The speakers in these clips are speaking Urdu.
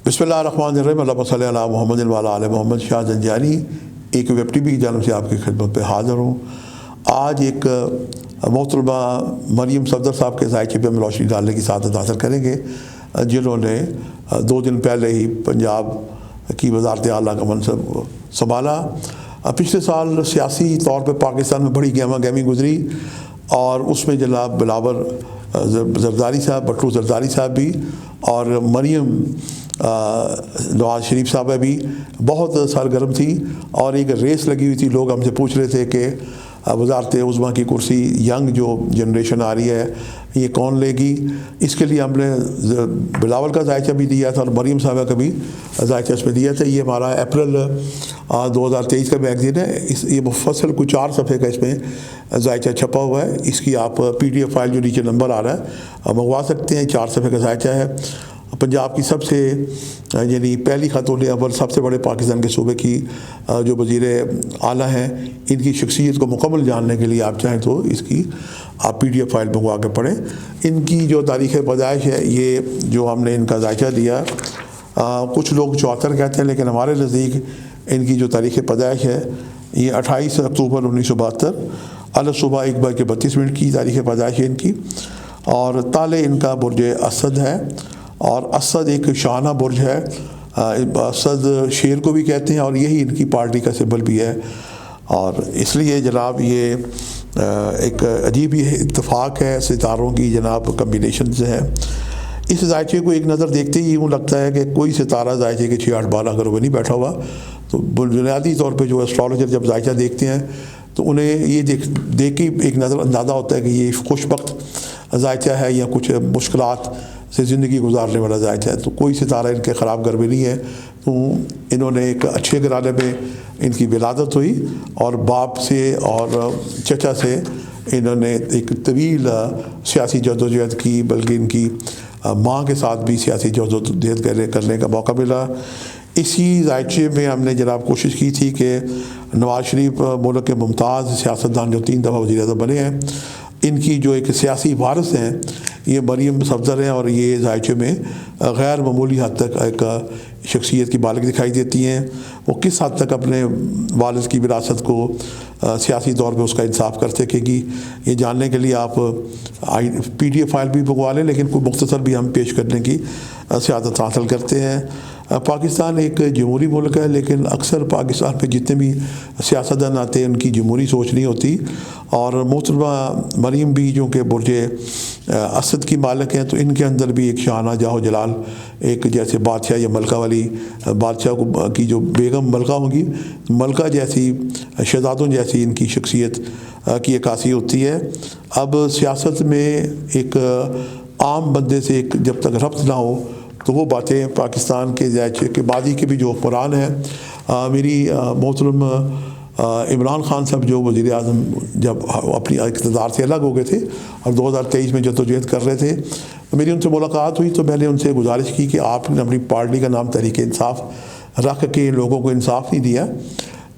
بسم اللہ الرحمن الرحیم، اللہم صلی علی محمد وعلی آل محمد۔ شاہ زنجانی ایک ویب ٹی وی کی جانب سے آپ کی خدمت پہ حاضر ہوں۔ آج ایک محترمہ مریم صفدر صاحب کے ذائقے پہ ہم روشنی ڈالنے کی سعادت حاصل کریں گے، جنہوں نے 2 دن پہلے ہی پنجاب کی وزارت اعلیٰ کا منصب سنبھالا۔ پچھلے سال سیاسی طور پہ پاکستان میں بڑی گہما گہمی گزری، اور اس میں جناب بلاول زرداری صاحب، بٹو زرداری صاحب بھی، اور مریم نواز شریف صاحبہ بھی بہت سرگرم تھی، اور ایک ریس لگی ہوئی تھی۔ لوگ ہم سے پوچھ رہے تھے کہ وزارت عظمیٰ کی کرسی ینگ جو جنریشن آ رہی ہے یہ کون لے گی۔ اس کے لیے ہم نے بلاول کا ذائقہ بھی دیا تھا اور مریم صاحبہ کا بھی ذائقہ اس میں دیا تھا۔ یہ ہمارا اپریل 2023 کا میگزین ہے، یہ مفصل کچھ 4 صفحے کا اس میں ذائقہ چھپا ہوا ہے۔ اس کی آپ PDF فائل جو نیچے نمبر آ رہا ہے منگوا سکتے ہیں۔ 4 صفحے کا ذائقہ ہے۔ پنجاب کی سب سے یعنی پہلی خاتون اول سب سے بڑے پاکستان کے صوبے کی جو وزیر اعلیٰ ہیں، ان کی شخصیت کو مکمل جاننے کے لیے آپ چاہیں تو اس کی آپ PDF فائل منگوا کے پڑھیں۔ ان کی جو تاریخ پیدائش ہے، یہ جو ہم نے ان کا ذائقہ دیا، کچھ لوگ 74 کہتے ہیں، لیکن ہمارے نزدیک ان کی جو تاریخ پیدائش ہے یہ 28 اکتوبر 1972 صبح 1:32 کی تاریخ پیدائش ہے ان کی، اور تالے ان کا برج اسد ہے، اور اسد ایک شاہانہ برج ہے۔ اسد شیر کو بھی کہتے ہیں، اور یہی ان کی پارٹی کا سمبل بھی ہے، اور اس لیے جناب یہ ایک عجیب ہی اتفاق ہے ستاروں کی جناب کمبینیشن سے ہے۔ اس ذائقے کو ایک نظر دیکھتے ہی یوں لگتا ہے کہ کوئی ستارہ ذائقے کے 6-8 12 گھروں میں نہیں بیٹھا ہوا۔ تو بنیادی طور پہ جو ایسٹرالوجر جب ذائقہ دیکھتے ہیں تو انہیں یہ دیکھ کے ایک نظر اندازہ ہوتا ہے کہ یہ خوش بخت ذائقہ ہے یا کچھ مشکلات سے زندگی گزارنے والا ذائقہ ہے۔ تو کوئی ستارہ ان کے خراب گھر میں نہیں ہے۔ تو انہوں نے ایک اچھے گھرانے میں ان کی ولادت ہوئی، اور باپ سے اور چچا سے انہوں نے ایک طویل سیاسی جدوجہد کی، بلکہ ان کی ماں کے ساتھ بھی سیاسی جدوجہد کرنے کا موقع ملا۔ اسی ذائقے میں ہم نے جناب کوشش کی تھی کہ نواز شریف ملک کے ممتاز سیاستدان جو 3 دفعہ وزیر اعظم بنے ہیں، ان کی جو ایک سیاسی وارث ہیں یہ مریم صفدر ہیں، اور یہ ذائقے میں غیر معمولی حد تک ایک شخصیت کی بالغ دکھائی دیتی ہیں۔ وہ کس حد تک اپنے والد کی وراثت کو سیاسی طور پہ اس کا انصاف کر سکے گی، یہ جاننے کے لیے آپ PDF فائل بھی منگوا لیں، لیکن کوئی مختصر بھی ہم پیش کرنے کی سعادت حاصل کرتے ہیں۔ پاکستان ایک جمہوری ملک ہے، لیکن اکثر پاکستان میں جتنے بھی سیاستدان آتے ہیں ان کی جمہوری سوچ نہیں ہوتی، اور محترمہ مریم بھی جو کہ برج اسد کی مالک ہیں، تو ان کے اندر بھی ایک شاہانہ جاہ و جلال، ایک جیسے بادشاہ یا ملکہ والی بادشاہ کی جو بیگم ملکہ ہوں گی، ملکہ جیسی، شہزادوں جیسی ان کی شخصیت کی عکاسی ہوتی ہے۔ اب سیاست میں ایک عام بندے سے ایک جب تک ربط نہ ہو تو وہ باتیں پاکستان کے ذائقے کے ماضی کے بھی جو حکمران ہیں، میری محترم عمران خان صاحب جو وزیر اعظم جب اپنی اقتدار سے الگ ہو گئے تھے اور 2023 میں جدوجہد کر رہے تھے، میری ان سے ملاقات ہوئی، تو میں نے ان سے گزارش کی کہ آپ نے اپنی پارٹی کا نام تحریک انصاف رکھ کے لوگوں کو انصاف نہیں دیا،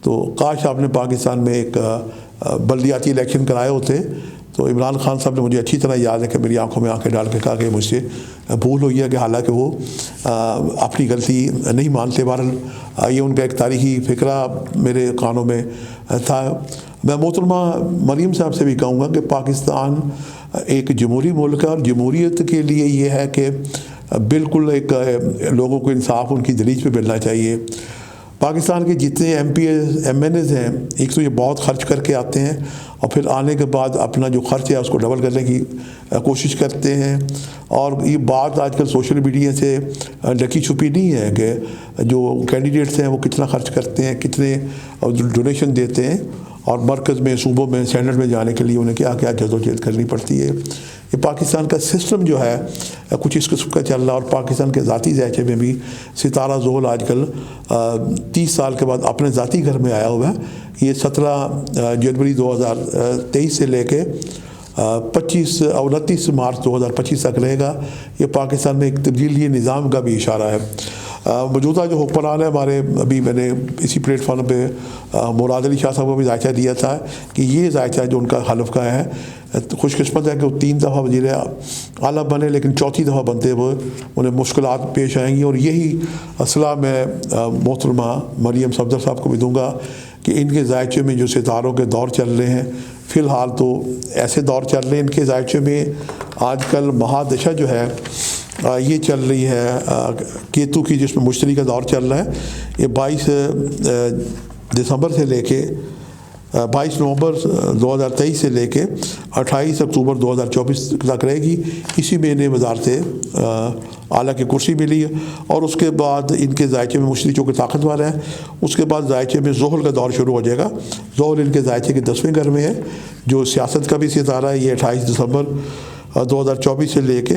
تو کاش آپ نے پاکستان میں ایک بلدیاتی الیکشن کرائے ہوتے۔ تو عمران خان صاحب نے مجھے اچھی طرح یاد ہے کہ میری آنکھوں میں آنکھیں ڈال کے کہا کہ مجھ سے بھول ہوئی ہے، کہ حالانکہ وہ اپنی غلطی نہیں مانتے۔ بہرحال یہ ان کا ایک تاریخی فقرہ میرے کانوں میں تھا۔ میں محترمہ مریم صاحب سے بھی کہوں گا کہ پاکستان ایک جمہوری ملک ہے، اور جمہوریت کے لیے یہ ہے کہ بالکل ایک لوگوں کو انصاف ان کی دلیل پہ ملنا چاہیے۔ پاکستان کے جتنے MNAs ہیں، ایک تو یہ بہت خرچ کر کے آتے ہیں، اور پھر آنے کے بعد اپنا جو خرچ ہے اس کو ڈبل کرنے کی کوشش کرتے ہیں، اور یہ بات آج کل سوشل میڈیا سے ڈکی چھپی نہیں ہے کہ جو کینڈیڈیٹس ہیں وہ کتنا خرچ کرتے ہیں، کتنے ڈونیشن دیتے ہیں، اور مرکز میں، صوبوں میں، سینٹ میں جانے کے لیے انہیں کیا کیا جدوجہد کرنی پڑتی ہے۔ یہ پاکستان کا سسٹم جو ہے کچھ اس قسم کا چل رہا، اور پاکستان کے ذاتی ذائقے میں بھی ستارہ زحل آج کل 30 سال کے بعد اپنے ذاتی گھر میں آیا ہوا ہے۔ یہ 17 جنوری 2023 سے لے کے 29 مارچ 2025 تک رہے گا۔ یہ پاکستان میں ایک تبدیلی نظام کا بھی اشارہ ہے۔ موجودہ جو حکمران ہیں ہمارے، ابھی میں نے اسی پلیٹ فارم پہ مراد علی شاہ صاحب کو بھی ذائقہ دیا تھا کہ یہ ذائقہ جو ان کا حلف کا ہے، خوش قسمت ہے کہ وہ 3 دفعہ وزیر اعلیٰ بنے، لیکن چوتھی دفعہ بنتے ہوئے انہیں مشکلات پیش آئیں گی، اور یہی اصلاح میں محترمہ مریم صفدر صاحب کو بھی دوں گا کہ ان کے ذائقے میں جو ستاروں کے دور چل رہے ہیں، فی الحال تو ایسے دور چل رہے ہیں ان کے ذائقے میں، آج کل مہادشا جو ہے یہ چل رہی ہے کیتو کی، جس میں مشتری کا دور چل رہا ہے، یہ 22 دسمبر سے لے کے 22 نومبر 2023 سے لے کے 28 اکتوبر 2024 تک رہے گی۔ اسی میں انہیں وزارت اعلیٰ کی کرسی ملی ہے، اور اس کے بعد ان کے ذائقے میں مشتری چونکہ طاقتور ہے، اس کے بعد ذائقے میں زحل کا دور شروع ہو جائے گا۔ زحل ان کے ذائقے کے 10ویں گھر میں ہے، جو سیاست کا بھی ستارہ ہے، یہ 28 دسمبر 2024 سے لے کے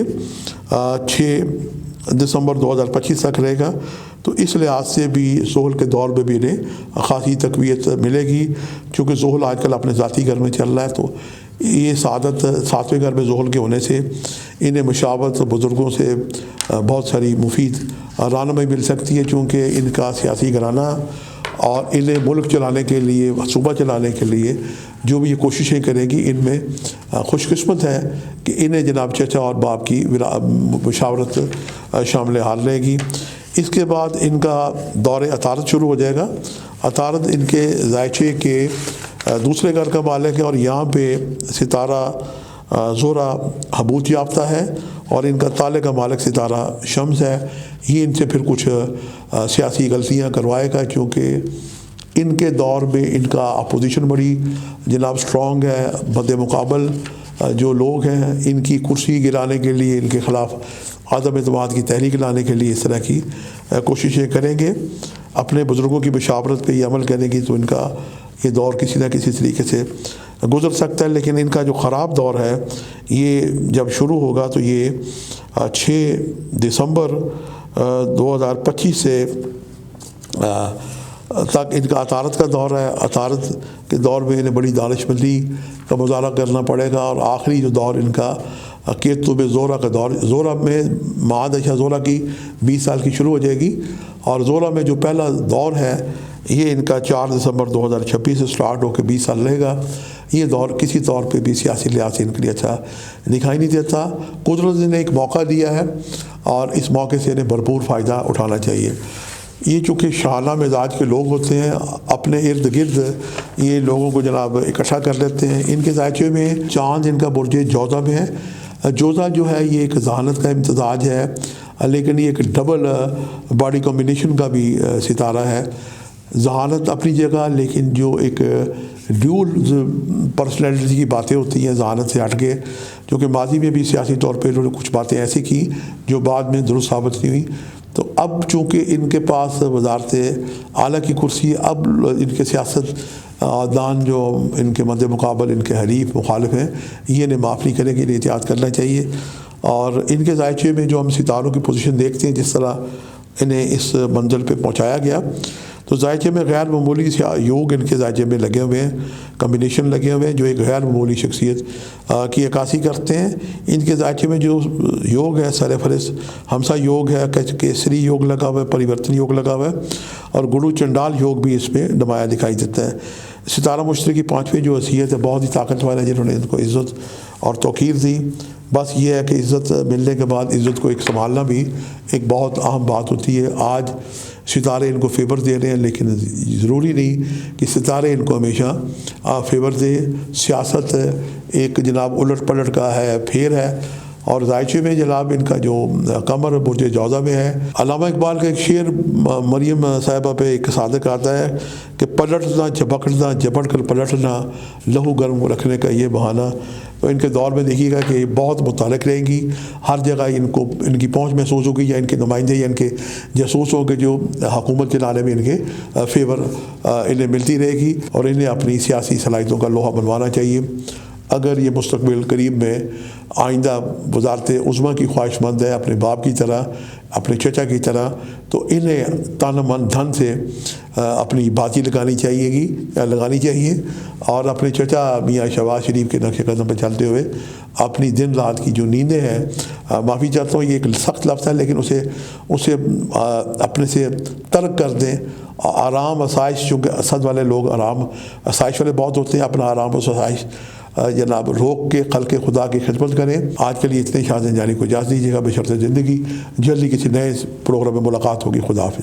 6 دسمبر 2025 تک رہے گا۔ تو اس لحاظ سے بھی زحل کے دور میں بھی انہیں خاصی تقویت ملے گی، چونکہ زحل آج کل اپنے ذاتی گھر میں چل رہا ہے، تو یہ سعادت 7ویں گھر میں زحل کے ہونے سے انہیں مشاورت بزرگوں سے بہت ساری مفید رہنمائی مل سکتی ہے، چونکہ ان کا سیاسی گھرانہ اور انہیں ملک چلانے کے لیے، صوبہ چلانے کے لیے جو بھی یہ کوششیں کریں گی، ان میں خوش قسمت ہے کہ انہیں جناب چچا اور باپ کی مشاورت شامل حال رہے گی۔ اس کے بعد ان کا دور عطارد شروع ہو جائے گا۔ عطارد ان کے ذائقے کے دوسرے گھر کا مالک ہے، اور یہاں پہ ستارہ زہرہ حبوط یافتہ ہے، اور ان کا تالے کا مالک ستارہ شمس ہے۔ یہ ان سے پھر کچھ سیاسی غلطیاں کروائے گا، چونکہ ان کے دور میں ان کا اپوزیشن بڑی جناب سٹرونگ ہے، مد مقابل جو لوگ ہیں ان کی کرسی گرانے کے لیے، ان کے خلاف عدم اعتماد کی تحریک لانے کے لیے اس طرح کی کوششیں کریں گے۔ اپنے بزرگوں کی مشاورت پہ یہ عمل کریں گی تو ان کا یہ دور کسی نہ کسی طریقے سے گزر سکتا ہے، لیکن ان کا جو خراب دور ہے یہ جب شروع ہوگا تو یہ 6 دسمبر 2025 سے تک ان کا عطارد کا دور ہے۔ عطارد کے دور میں انہیں بڑی دانش مندی کا مظاہرہ کرنا پڑے گا، اور آخری جو دور ان کا کیتو میں زہرہ کا دور، زہرہ میں مہادشا زہرہ کی 20 سال کی شروع ہو جائے گی، اور زہرہ میں جو پہلا دور ہے یہ ان کا 4 دسمبر 2026 سے سٹارٹ ہو کے 20 سال رہے گا۔ یہ دور کسی طور پہ بھی سیاسی لحاظ سے ان کے لیے اچھا دکھائی نہیں دیتا۔ قدرت نے ایک موقع دیا ہے، اور اس موقع سے انہیں بھرپور فائدہ اٹھانا چاہیے۔ یہ چونکہ شاہانہ مزاج کے لوگ ہوتے ہیں، اپنے ارد گرد یہ لوگوں کو جناب اکٹھا کر لیتے ہیں۔ ان کے ذائقے میں چاند ان کا برج جوزہ میں ہے۔ جوزہ جو ہے یہ ایک ذہانت کا امتزاج ہے، لیکن یہ ایک ڈبل باڈی کمبینیشن کا بھی ستارہ ہے۔ ذہانت اپنی جگہ، لیکن جو ایک ڈیول پرسنالٹی کی باتیں ہوتی ہیں ذہانت سے ہٹ کے، کیونکہ ماضی میں بھی سیاسی طور پہ انہوں نے کچھ باتیں ایسی کی جو بعد میں درست ثابت نہیں ہوئی۔ تو اب چونکہ ان کے پاس وزارت اعلیٰ کی کرسی، اب ان کے سیاست دان جو ان کے مد مقابل ان کے حریف مخالف ہیں یہ انہیں معاف نہیں کریں گے، انہیں احتیاط کرنا چاہیے۔ اور ان کے ذائقے میں جو ہم ستاروں کی پوزیشن دیکھتے ہیں، جس طرح انہیں اس منزل پہ پہنچایا گیا، تو ذائقے میں غیر معمولی یوگ ان کے ذائقے میں لگے ہوئے ہیں، کمبینیشن لگے ہوئے ہیں جو ایک غیر معمولی شخصیت کی عکاسی کرتے ہیں۔ ان کے ذائقے میں جو یوگ ہے سرفہرست ہمسا یوگ ہے، کیسری یوگ لگا ہوا ہے، پریورتن یوگ لگا ہوا ہے، اور گرو چنڈال یوگ بھی اس میں نمایاں دکھائی دیتا ہے۔ ستارہ مشتری کی 5ویں جو حیثیت ہے بہت ہی طاقتور ہے، جنہوں نے ان کو عزت اور توقیر دی۔ بس یہ ہے کہ عزت ملنے کے بعد عزت کو ایک سنبھالنا بھی ایک بہت اہم بات ہوتی ہے۔ آج ستارے ان کو فیور دے رہے ہیں، لیکن ضروری نہیں کہ ستارے ان کو ہمیشہ فیور دے۔ سیاست ایک جناب الٹ پلٹ کا ہے، پھیر ہے، اور ذائقے میں جناب ان کا جو قمر برج جوزہ میں ہے۔ علامہ اقبال کا ایک شعر مریم صاحبہ پہ ایک صادق آتا ہے کہ پلٹنا جھپکنا جھپٹ کر پلٹنا، لہو گرم رکھنے کا یہ بہانہ۔ تو ان کے دور میں دیکھیے گا کہ یہ بہت متعلق رہیں گی، ہر جگہ ان کو ان کی پہنچ محسوس ہوگی، یا ان کے نمائندے یا ان کے جاسوسوں کے جو حکومت چلانے میں ان کے فیور انہیں ملتی رہے گی، اور انہیں اپنی سیاسی صلاحیتوں کا لوہا بنوانا چاہیے۔ اگر یہ مستقبل قریب میں آئندہ وزارت عظمیٰ کی خواہش مند ہے اپنے باپ کی طرح اپنے چچا کی طرح، تو انہیں تن من دھن سے اپنی بازی لگانی چاہیے اور اپنے چچا میاں شہباز شریف کے نقش قدم پہ چلتے ہوئے اپنی دن رات کی جو نیندیں ہیں، معافی چاہتا ہوں یہ ایک سخت لفظ ہے لیکن اسے اپنے سے ترک کر دیں. آرام آسائش، چونکہ اسد والے لوگ آرام آسائش والے بہت ہوتے ہیں، اپنا آرام و آسائش جناب روک کے خلق خدا کی خدمت کریں. آج کے لیے اتنے. شاہ زندانی کو اجازت دیجیے گا. بشرط زندگی جلدی کسی نئے پروگرام میں ملاقات ہوگی. خدا حافظ.